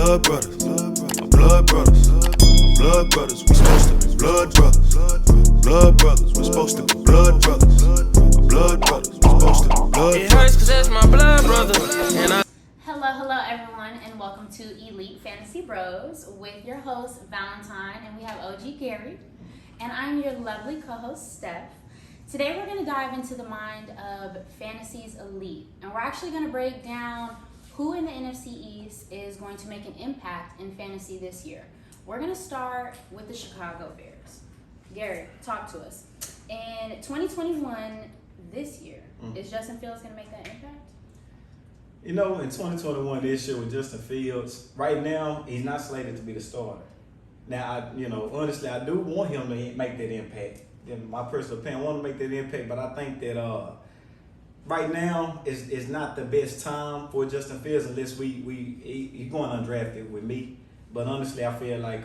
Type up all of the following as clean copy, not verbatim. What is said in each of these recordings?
blood brothers, my blood brothers, my blood brothers. We supposed to be blood brothers, blood brothers. We supposed to be blood brothers, my blood brothers. We supposed to be blood brothers. It hurts 'cause that's my blood brother. Hello everyone, and welcome to Elite Fantasy Bros with your host Valentine, and we have OG Gary, and I'm your lovely co-host Steph. Today we're going to dive into the mind of Fantasy's Elite, and we're actually going to break down who in the NFC East is going to make an impact in fantasy this year. We're going to start with the Chicago Bears. Gary, talk to us. In 2021, this year, is Justin Fields going to make that impact? You know, in 2021, this year with Justin Fields, right now, he's not slated to be the starter. Now, honestly, I do want him to make that impact. In my personal opinion, I want to make that impact, but I think that right now is not the best time for Justin Fields unless he's going undrafted with me. But honestly, I feel like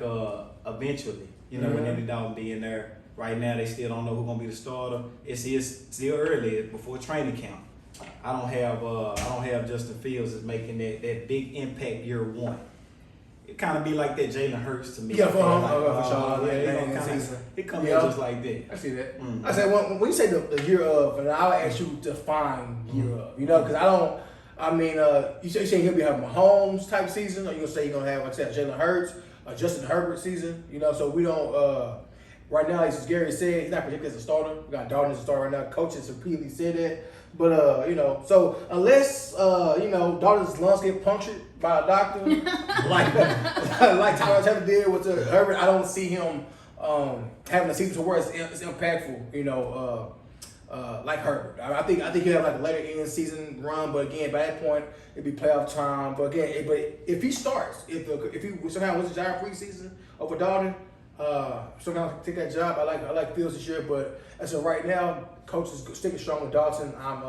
eventually, when Andy Dalton be in there, right now they still don't know who's going to be the starter. It's still early before training camp. I don't have Justin Fields as making that big impact year one. It kind of be like that Jalen Hurts to me. Yeah, for sure. It comes in just like that. I see that. Mm-hmm. I say when you say the year of, and I'll ask you to define year of. Because I don't. I mean, you say he'll be having a Mahomes type season, or you gonna say you're gonna have, like I said, Jalen Hurts, a Justin Herbert season. So we don't. Right now, as Gary said, he's not projected as a starter. We got Dalton as a starter right now. Coaches repeatedly said that. But, so unless, Dalton's lungs get punctured by a doctor, like Tyler Taylor did with Herbert, I don't see him having a season to where it's impactful, like Herbert. I think he'll have like a later end season run, but again, by that point, it'd be playoff time. But again, if he starts, if he somehow wins the job preseason over Dalton, somehow take that job. I like Fields this year, but as of right now, coach is sticking strong with Dalton. I'm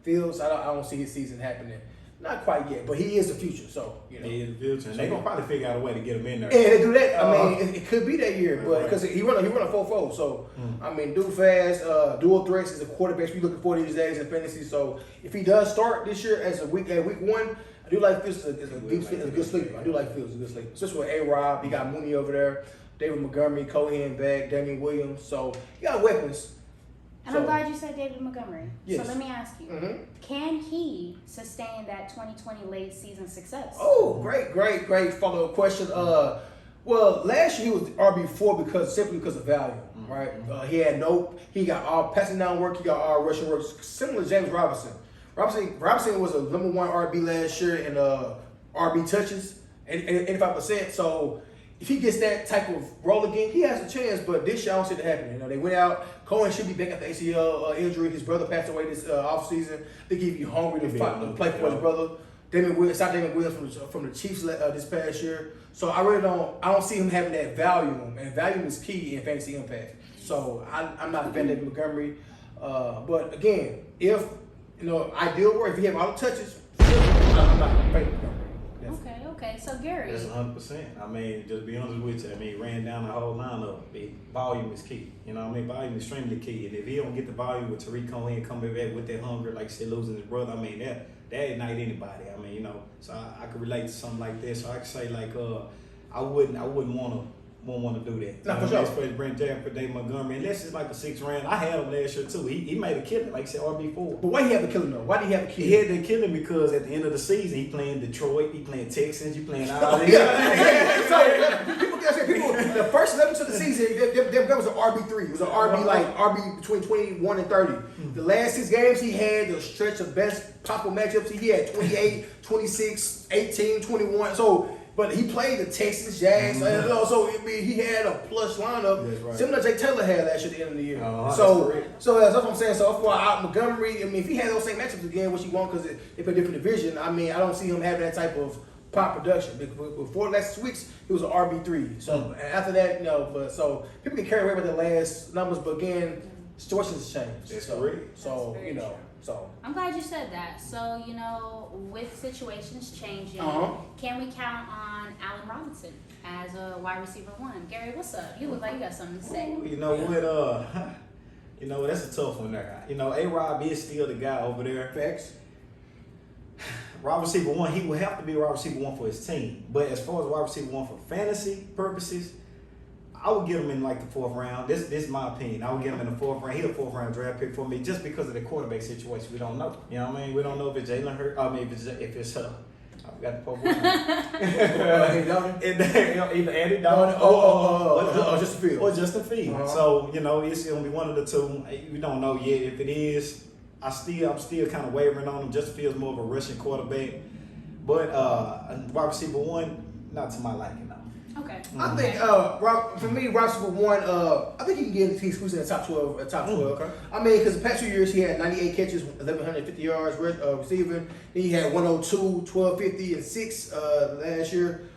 Fields. I don't see his season happening. Not quite yet, but he is the future. So He is the future, and they're gonna probably figure out a way to get him in there. And they do that. I mean, it could be that year, but because he run a 4-4. So I mean, dude fast, dual threats is a quarterback we looking for these days in fantasy. So if he does start this year as week one, I do like Fields as a good sleeper. I do like Fields as a good sleeper, especially with A-Rob. He got Mooney over there. David Montgomery, Cohen back, Damian Williams. So you got weapons. And I'm glad you said David Montgomery. Yes. So let me ask you, can he sustain that 2020 late season success? Oh, great follow-up question. Well, last year he was RB4 simply because of value, right? He got all passing down work, he got all rushing work, similar to James Robinson. Robinson was a number one RB last year in RB touches, 85%. So if he gets that type of role again, he has a chance, but this year I don't see it happening. They went out. Cohen should be back after ACL injury. His brother passed away this offseason. I think he'd be hungry to play for his brother. Damian Williams from the Chiefs this past year. So I don't see him having that volume, and volume is key in fantasy impact. So I'm not a fan of David Montgomery. But again, if, ideal world, if he have all the touches, I'm not a fan of Montgomery. Okay. So Gary. That's 100%. I mean, just be honest with you. I mean, he ran down the whole lineup. Volume is key. Volume is extremely key. And if he don't get the volume with Tariq Cohen coming back with that hunger, like you said, losing his brother, I mean, that ignite anybody. I mean, so I could relate to something like this. So I could say like, I wouldn't want to do that. No, for sure. Especially Brent Jafford, Dave Montgomery, unless it's like a 6th round. I had him last year too. He made a killing, like I said, RB4. But why did he have to kill him though? Why did he have to kill him? He had to kill him because at the end of the season, he playing Detroit, he playing Texans, he playing all these. So people, the first 11 of the season, that was an RB3. It was an RB between 21 and 30. The last 6 games he had the stretch of best possible matchups. He had 28, 26, 18, 21. But he played the Texans, Jags, so he had a plush lineup, similar to Jay Taylor had last year at the end of the year. So that's what I'm saying. So for Montgomery, if he had those same matchups again, which he won because they play different division, I mean, I don't see him having that type of pop production. Before the last 2 weeks, he was an RB3. So after that, But so people can carry away with the last numbers, but again, situations change. That's correct. So So I'm glad you said that. So, with situations changing, can we count on Allen Robinson as a wide receiver 1? Gary, what's up? You look like you got something to say. You know what? That's a tough one there. A-Rob is still the guy over there. Facts. wide receiver one, he would have to be a wide receiver one for his team. But as far as wide receiver one for fantasy purposes, I would get him in like the 4th round. This is my opinion. I would get him in the 4th round. He's a 4th round draft pick for me just because of the quarterback situation. We don't know. You know what I mean? We don't know if it's Jalen Hurts. I mean, if it's I forgot the poor boy. Either Andy Dalton or Justin Fields. Or Justin Fields. So, you know, it's going to be one of the two. We don't know yet. If it is, I'm still kind of wavering on him. Justin Fields more of a rushing quarterback. But wide receiver one, not to my liking, though. Okay. I think for me, wide receiver one, I think he can get in the top 12. Okay. I mean, because the past 2 years he had 98 catches, 1,150 yards receiving. Then he had 102, 1,250, and 6 last year.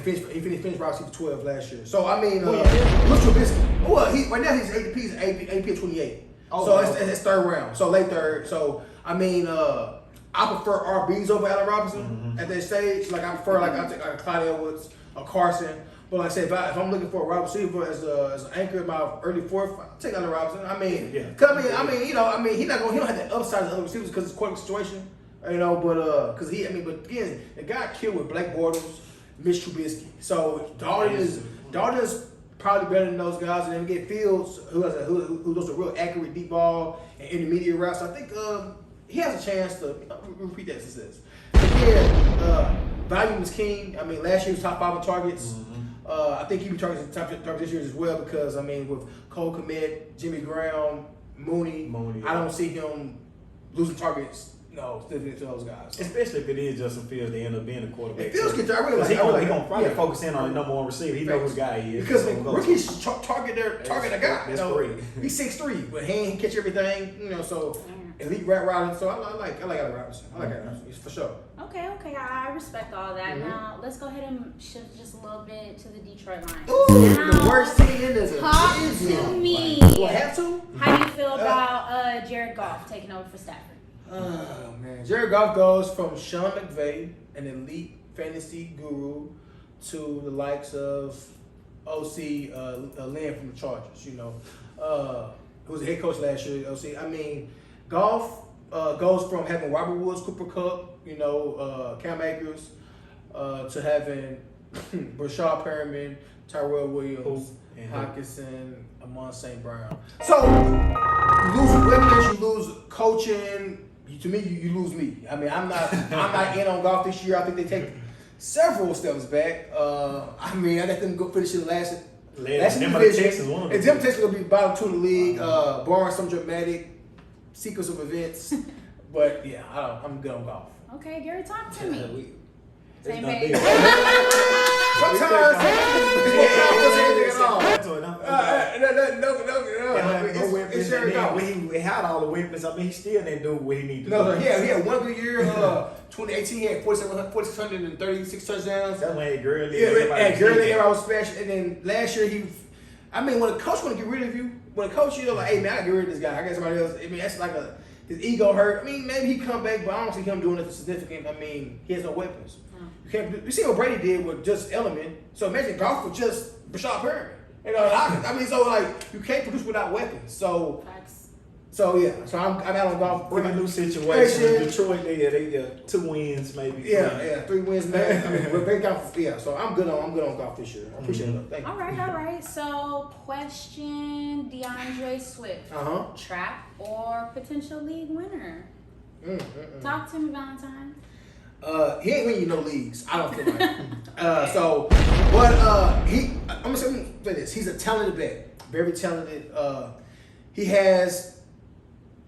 He finished wide receiver 12 last year. So I mean, Mitch Trubisky. Well, right now his ADP is AP 28. So it's 3rd round. So late 3rd. So I mean, I prefer RBs over Allen Robinson at that stage. Like I prefer I take a Clyde Edwards, a Carson. But like I said, if I'm looking for a wide receiver as an anchor in my early 4th, I'll take Allen Robinson. I mean, he don't have that upside as other receivers because it's quarterback situation. You know, but again, the guy killed with Blake Bortles, Mitch Trubisky. So Dalton is probably better than those guys, and then we get Fields who does a real accurate deep ball and intermediate routes. So I think he has a chance to repeat that success. Again, volume is king. I mean, last year he was top 5 in targets. I think he'll be targeted top this year as well because I mean, with Cole Kmet, Jimmy Graham, Mooney, I don't see him losing targets. No, still to those guys. Especially if it is Justin Fields, they end up being a quarterback. If Fields gets there, I really like. He's gonna probably focus in on the number 1 receiver. He knows who the guy is. Because rookies target a guy. That's great. He's 6'3", but he catch everything. You know, so elite route running. So I like Allen Robinson. I like Allen Robinson for sure. Okay. I respect all that. Now let's go ahead and shift just a little bit to the Detroit Lions. Ooh, now, the worst team in this. Talk to me. Do I have to? How do you feel about Jared Goff taking over for Stafford? Oh man, Jared Goff goes from Sean McVay, an elite fantasy guru, to the likes of OC Lynn from the Chargers. You know, who was the head coach last year. OC. I mean, Goff goes from having Robert Woods, Cooper Kupp, you know, Cam Akers, to having Brashad Perriman, Tyrell Williams, Hawkinson, Amon St. Brown. So you lose weapons, you lose coaching. To me, you lose me. I mean, I'm not in on Goff this year. I think they take several steps back. I mean, I let them go finish in last division. And them Texans will be bottom 2 in the league, barring some dramatic sequence of events. But yeah, I'm good on Goff. Okay, Gary, talk to me. Same page. Sometimes it's Jared Goff. When he had all the weapons, I mean, he still didn't do what he needed to do. No, he had one good year. 2018, he had 4,636 touchdowns. That's when he had Gurley. Gurley, everybody was smashed. And then last year, when a coach want to get rid of you, when a coach, like, hey, man, I got to get rid of this guy. I got somebody else. I mean, that's like his ego hurt. I mean, maybe he come back, but I don't see him doing nothing significant. I mean, he has no weapons. You see what Brady did with just Element. So imagine Goff with just Brashad Perriman. You know, I mean, so like you can't produce without weapons. So yeah. So I'm out on Goff. Bring a new situation. Detroit, they 2 wins maybe. Yeah, 3 wins, man. I mean, so I'm good on Goff this year. I appreciate it. Thank you. All right. So, question: DeAndre Swift, trap or potential league winner? Talk to me, Valentine. He ain't winning no leagues. I don't feel like. I'm gonna say this. He's a talented back, very talented. He has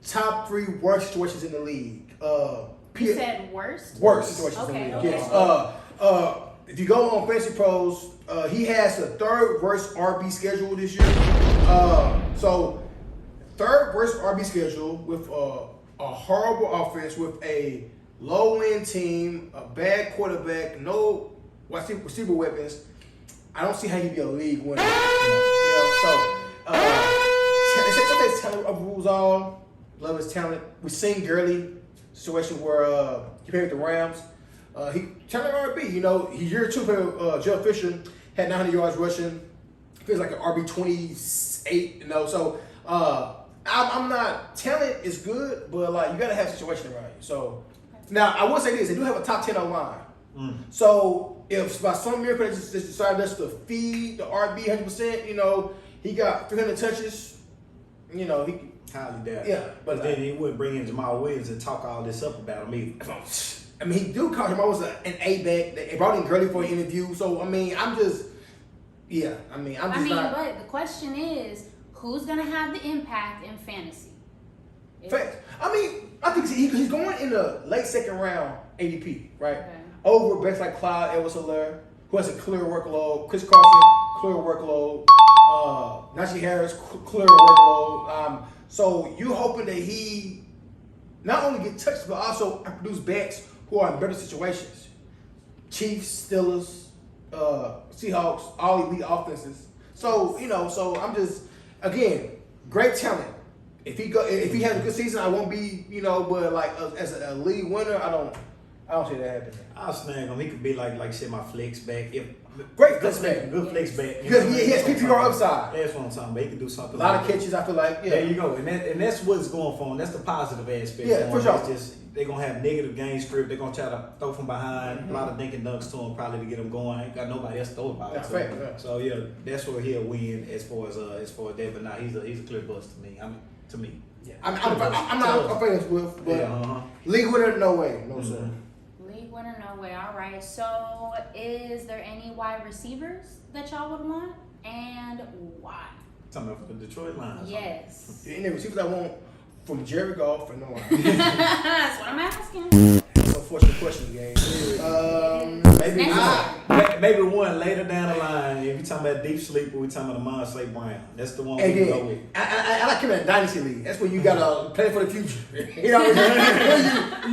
top 3 worst situations in the league. You said worst? Worst situations in the league. Okay. Yes. If you go on Fantasy Pros, he has the 3rd worst RB schedule this year. So 3rd worst RB schedule with a horrible offense with a low-win team, a bad quarterback, no receiver weapons. I don't see how he'd be a league winner. Sometimes talent overrules all. Love his talent. We've seen Gurley situation where he played with the Rams. He talent RB. You know, year 2 played with Jeff Fisher, had 900 yards rushing. Feels like an RB 28. You know, so I'm not. Talent is good, but like you gotta have a situation around you. So. Now, I will say this. They do have a top 10 O-line. So, if by some miracle they just decide just to feed the RB 100%, he got 300 touches, he highly doubt. Yeah, but then he wouldn't bring in Jamal Williams and talk all this up about him either. I mean, he do call him. I was an A-back. They brought in Gurley for an interview. So, I mean, I'm just not. But the question is, who's going to have the impact in fantasy? Fact. I mean, I think he's going in the late second round ADP, right? Okay. Over backs like Clyde Edwards-Helaire, who has a clear workload. Chris Carson, clear workload. Najee Harris, clear workload. So you hoping that he not only get touched, but also produce backs who are in better situations. Chiefs, Steelers, Seahawks, all elite offenses. So I'm just, again, great talent. If he has a good season, I won't be, but like as a league winner, I don't see that happening. I'll snag him. He could be like say my flex back. Great flex back. Good flex back. Because he has PPR upside. That's what I'm talking about. He can do something. A lot of catches, I feel like. Yeah. There you go. And that's what's going for him. That's the positive aspect. Yeah, for sure. It's just they're gonna have negative game script. They're gonna try to throw from behind. A lot of dinking dunks to him probably to get him going. Ain't got nobody else to throw about. That's fair. Yeah. So yeah, that's where he'll win as far as that. But now he's a clear bust to me. To me. Yeah. I'm not afraid of Swift, but league winner, no way, no sir. League winner, no way. All right. So, is there any wide receivers that y'all would want, and why? Talking about the Detroit Lions. Yes. Any receivers I want from Jerry Goff and no one. That's what I'm asking. That's an unfortunate question, game. Maybe one later down the line. If you're talking about deep sleeper, we're talking about Amon St. Brown. That's the one we can go with. I like him in a dynasty league. That's where you gotta play for the future. You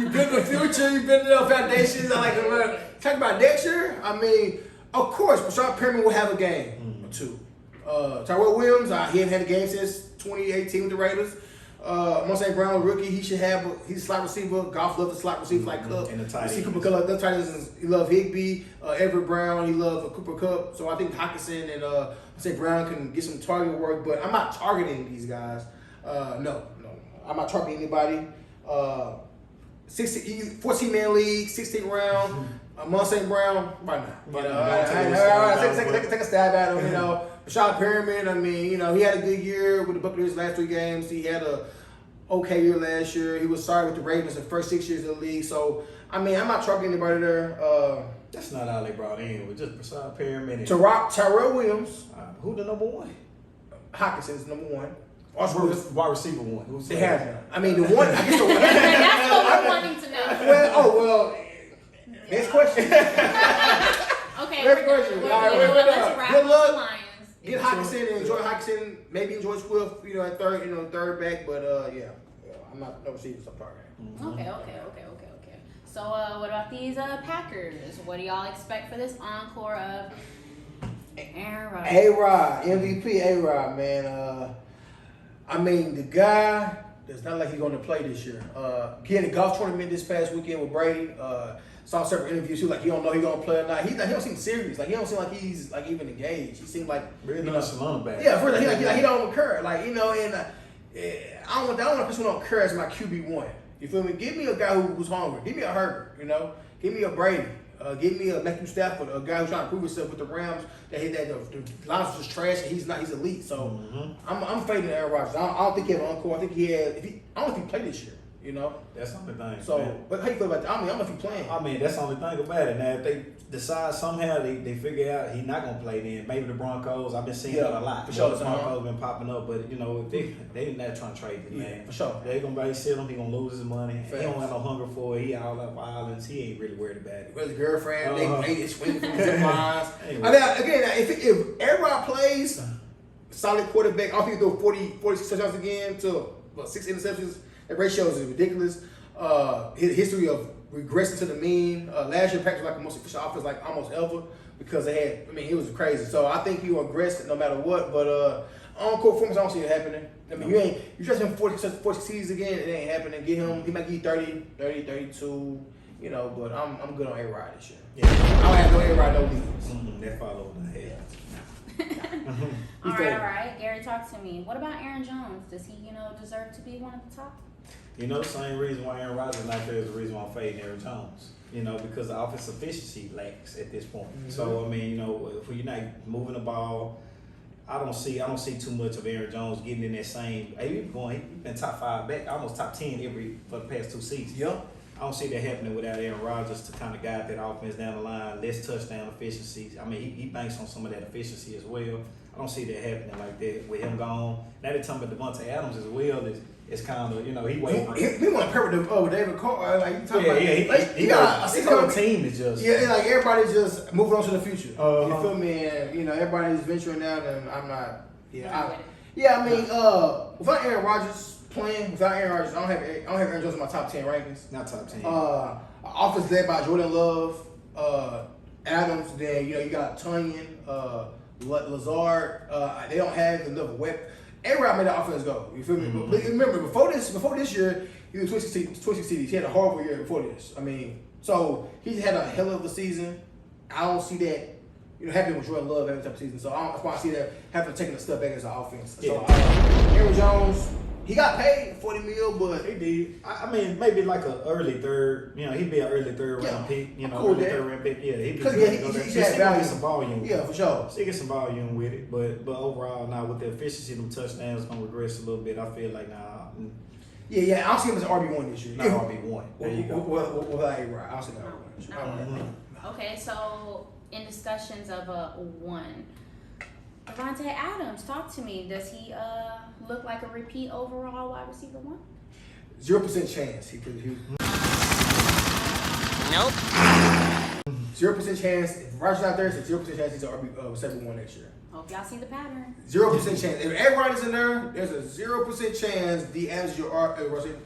build the future, you build the foundations. I like to talk about next year. I mean, of course, Rashad Perriman will have a game or two. Tyrell Williams, he hasn't had a game since 2018 with the Raiders. St. Brown, rookie, he's a slot receiver. Goff loves the slot receivers like Cook. And the tight ends. Cooper Kupp, the tight ends, he loves Higbee, Everett Brown, he loves Cooper Kupp. So I think Hockenson and St. Brown can get some target work, but I'm not targeting these guys. No. I'm not targeting anybody. 14-man league, 16th round. St. Brown, why not? Take a stab at him, Rashad Perriman, I mean, he had a good year with the Buccaneers last 3 games. He had a okay year last year. He was sorry with the Ravens the first 6 years of the league. So, I mean, I'm not targeting anybody there. That's not all they brought in. With just Rashad Perriman. Tyrell Williams. Who the number one? Hawkinson's number one. Wide receiver one. Who's they have him. I mean, the one. I guess the one. That's what we're wanting to know. Well. Next question. Okay. Next question. All right, let's wrap good up luck. the Lions. Get Hockenson and enjoy Hockenson. Maybe enjoy Swift. At third back. But I'm not no receivers. I'm targeting. Okay. So what about these Packers? What do y'all expect for this encore of Aaron Rodgers? A-Rod, MVP A-Rod, man. I mean, the guy, it's not like he's going to play this year. He had a golf tournament this past weekend with Brady. Saw several interviews. He was like, he don't know he's going to play or not. He don't seem serious. Like, he don't seem like he's like even engaged. He seemed like really nonchalant about it. Yeah, first he don't care. Like, and I don't want a person who don't care as my QB1. You feel me? Give me a guy who's hungry. Give me a Herbert. Give me a Brady. Give me a Matthew Stafford, a guy who's trying to prove himself with the Rams. That the Lions was trash and he's not. He's elite. So I'm fading Aaron Rodgers. I don't think he had an encore. I think he had. I don't know if he played this year. That's the only thing. So, man. but how you feel about that? I don't know if he's playing. I mean, that's the only thing about it. Now, if they decide somehow they figure out he's not gonna play, then maybe the Broncos. I've been seeing that a lot. For sure, the Broncos been popping up, but if they not trying to trade him, man. For sure. They gonna sit him. He gonna lose his money. Facts. He don't have no hunger for it. He all up violence. He ain't really worried about it. With his girlfriend, they swinging from the lines. Anyway. Again, if Aaron plays solid quarterback, I don't think he'll throw 46 touchdowns again to 6 interceptions. That ratio is ridiculous. His history of regressing to the mean. Last year, Packers was like the most efficient offense like almost ever because they had. He was crazy. So I think he will regress no matter what. But on-court performance, I don't see it happening. You trust him 40 seasons again, it ain't happening. Get him. He might give you 30, 32. But I'm good on A-Rod this year. Yeah. I don't have no A-Rod, no leads. That follow in the head. All right. Gary, talk to me. What about Aaron Jones? Does he, deserve to be one of the top? You know, the same reason why Aaron Rodgers is not there is the reason why I'm fading Aaron Jones. You know, because the offensive efficiency lacks at this point. Mm-hmm. So I mean, you know, if you're not moving the ball, I don't see too much of Aaron Jones getting in that same. He's been top 5 back, almost top 10 for the past 2 seasons. Yep. I don't see that happening without Aaron Rodgers to kind of guide that offense down the line, less touchdown efficiency. I mean, he banks on some of that efficiency as well. I don't see that happening like that with him gone. Now they're talking about Davante Adams as well. It's kind of, you know, he wavering. He want to pair with David Carr. Like you talking about, he got his whole team is just like everybody's just moving on to the future. Uh-huh. You feel me? And you know, everybody's venturing out, and I'm not. Yeah. I mean, without Aaron Rodgers playing, without Aaron Rodgers, I don't have Aaron Jones in my top 10 rankings. Not top 10. Offense led by Jordan Love, Adams. Then you got Tunyon, Lazard. They don't have enough weapon. Everybody made the offense go. You feel me? Mm-hmm. But remember, before this year, he was 26 CDs. He had a horrible year before this. I mean, so he had a hell of a season. I don't see that happening with Jordan Love every type of season. So that's why I see that having to take a step back as an offense. Yeah. So Aaron Jones, he got paid $40 million, but he did. I mean, maybe like an early third. You know, he'd be an early third round pick. You know, cool early third round pick. Yeah, he'd be because he had value. get some volume. Yeah, for sure. So he get some volume with it, but overall, now with the efficiency, them touchdowns gonna regress a little bit. I feel like Yeah. I don't see him as an RB1 this year. Not RB1. There you go. Without A-Rod, I don't see him as RB1. Okay, so in discussions of a 1, Davante Adams, talk to me. Does he look like a repeat overall wide receiver 1? 0% chance. Nope. 0% chance. If Rodgers not there, it's a 0% chance he's an RB receiver 1 next year. Hope y'all see the pattern. 0% chance. If A-Rod is in there, there's a 0% chance D-Adams is your receiver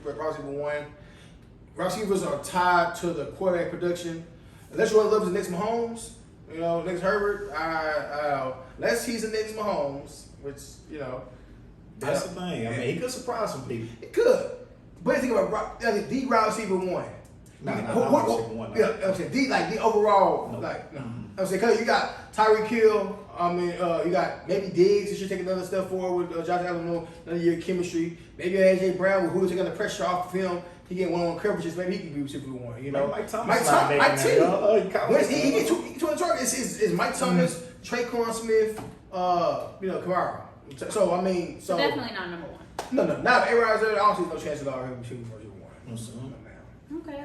1. Receivers are tied to the quarterback production. Unless Jordan Love is the next Mahomes, next Herbert, unless he's the next Mahomes, which, That's the thing. I mean, he could surprise some people. He could. But you think about the wide receiver 1. Not receiver 1. Yeah, I'm saying the overall, no. I'm saying, because you got Tyreek Hill. I mean, you got maybe Diggs. You should take another step forward with Josh Allen. Another year of chemistry. Maybe AJ Brown, who is taking the pressure off of him. He get one-on-one coverages. Maybe he can be receiver 1. You know, Mike Thomas. Mike Thomas. He get 200 targets. It's Mike Thomas, Traquan Smith, Kamara. So I mean, so definitely not number 1. No. Now if A-Rod's there, I don't see no chance at all of him shooting for receiver 1.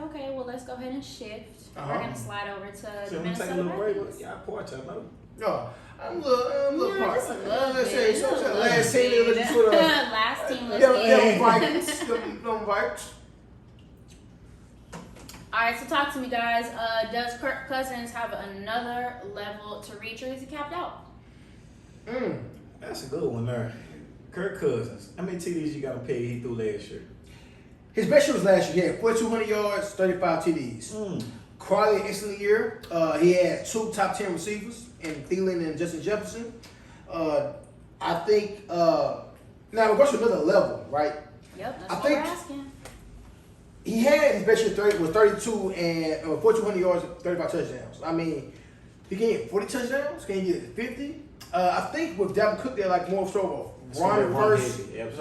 Okay. Well, let's go ahead and shift. Uh-huh. We're gonna slide over to the I'm Minnesota taking a little break. Vikings. Yeah, Porch, I know. No, I'm a little part. Just a little Let's bit. say last team was sort of Last team was them Vikings. Them Vikings. All right, so talk to me, guys. Does Kirk Cousins have another level to reach, or is he capped out? That's a good one there. Kirk Cousins. How many TDs you got to pay he threw last year? His best year was last year. He had 4,200 yards, 35 TDs. Quality excellent year. He had 2 top 10 receivers in Thielen and Justin Jefferson. I think now we're going to another level, right? Yep, that's what we're asking. He had his best year was 32 and 4,200 yards, 35 touchdowns. I mean, he can get 40 touchdowns. Can he get 50? I think with Dalvin Cook, they're like more sort of a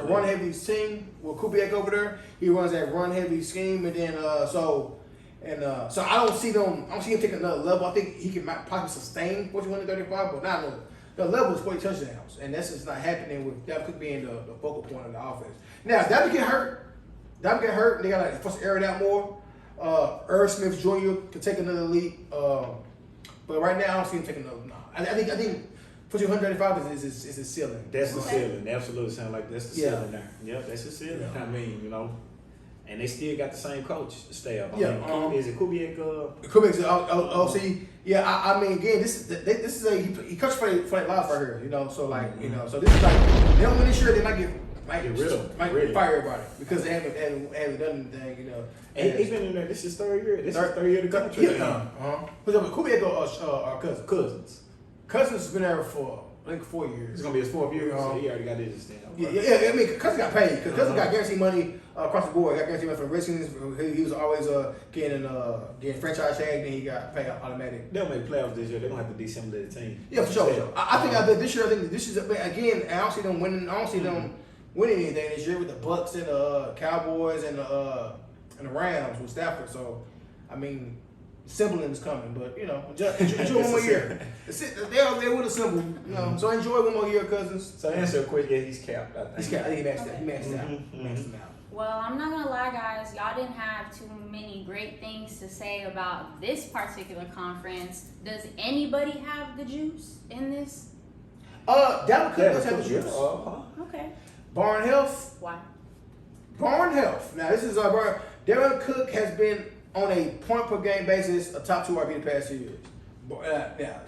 run heavy team with Kubiak over there. He runs that run heavy scheme, and then so I don't see him taking another level. I think he can possibly sustain 4,235, but not the level is 40 touchdowns, and that's just not happening with Dalvin Cook being the focal point of the offense. Now, if Dalvin get hurt, they got to force to air it out more. Irv Smith Jr. can take another leap, but right now I don't see him taking another. No, I think 4,235 is his ceiling. That's the ceiling. Absolutely sound like that's the ceiling there. Yep, that's the ceiling. Yeah. I mean, and they still got the same coach staff. Is it Kubiak? Kubiak's OC. Yeah, I mean, again, this is he coached for that life right here. So like, so this is like they don't win this year, they might get fire everybody because they haven't done anything. And he's been in there. This is his third year. This is his third year of the country. Who's up? Kubiak or Cousins. Cousins has been there for I think 4 years. It's gonna be his 4th year. So he already got his stand. Yeah. I mean, Cousins got paid because Cousins got guaranteed money across the board. Got guaranteed money from Redskins. He was always getting franchise tag. Then he got paid automatic. They'll make playoffs this year. They're gonna have to disassemble the team. Yeah, for sure. I think this year. I think this is again. I don't see them winning. I don't see them winning anything this year with the Bucks and the Cowboys and the Rams with Stafford. So, I mean, Simpling is coming, but you know, enjoy one more year. They would assemble, you know. So enjoy one more year, Cousins. So answer a quick, yeah, he's capped. I think. He's capped. He maxed out. He maxed out. Maxed him out. Well, I'm not gonna lie, guys. Y'all didn't have too many great things to say about this particular conference. Does anybody have the juice in this? Dalvin Cook does have the juice. Okay. Barn Health. Why? Barn Health. Now this is our Barn. Dalvin Cook has been on a point per game basis a top 2 RB the past 2 years.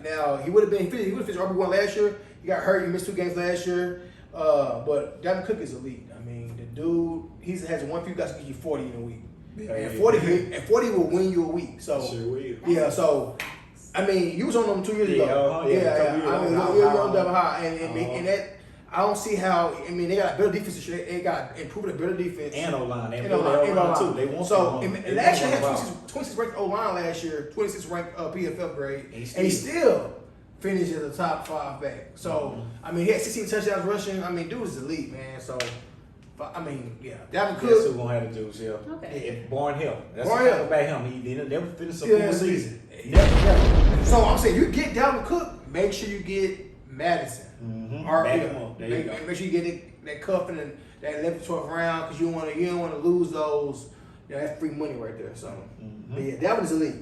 Now he would have finished RB1 last year. He got hurt. He missed 2 games last year. But Dalvin Cook is elite. I mean, the dude, he has one few guys that give you 40 in a week. And 40 will win you a week. So sure will. Yeah, so I mean, you was on them 2 years ago. I mean, you're on double high, and that I don't see how. I mean, they got a better defense. They got improved a better defense And O-line. and O-line too. They want so last year had 26 ranked O-line last year, 26 ranked PFF grade, and he still finished as a top 5 back. So I mean, he had 16 touchdowns rushing. I mean, dude is elite, man. So. I mean, yeah. Dalvin Cook. That's who gonna have the juice, yeah. Okay. Barn Hill. That's Barn the Hill. thing about him. He didn't never finish a full season. Never. So I'm saying, you get Dalvin Cook, make sure you get Madison. Back him up. There you go. Make sure you get that cuff in that 11th, 12th round because you don't want to lose those. You know, that's free money right there. So, but yeah, Dalvin is elite.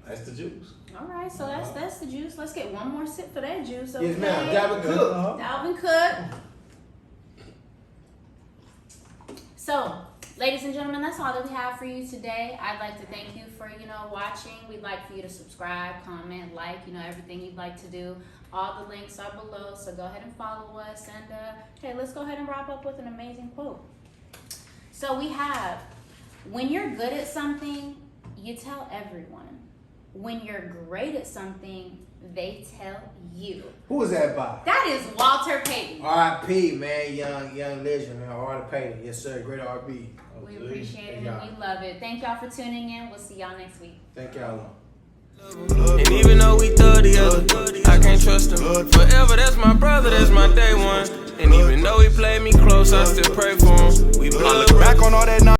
That's the juice. All right, so that's the juice. Let's get one more sip for that juice. Yes, ma'am. Dalvin Cook. Dalvin Cook. So, ladies and gentlemen, that's all that we have for you today. I'd like to thank you for, watching. We'd like for you to subscribe, comment, like, everything you'd like to do. All the links are below, so go ahead and follow us. And, hey, let's go ahead and wrap up with an amazing quote. So we have, when you're good at something, you tell everyone. When you're great at something, they tell you. Who is that by? That is Walter Payton. R.I.P. man, young legend, man. R.I.P. Payton. Yes, sir. Great RB. We appreciate it and we love it. Thank y'all for tuning in. We'll see y'all next week. Thank y'all. And even though we thug together, I can't trust him. Forever, that's my brother, that's my day one. And even though he played me close, I still pray for him. We blood. Back on all that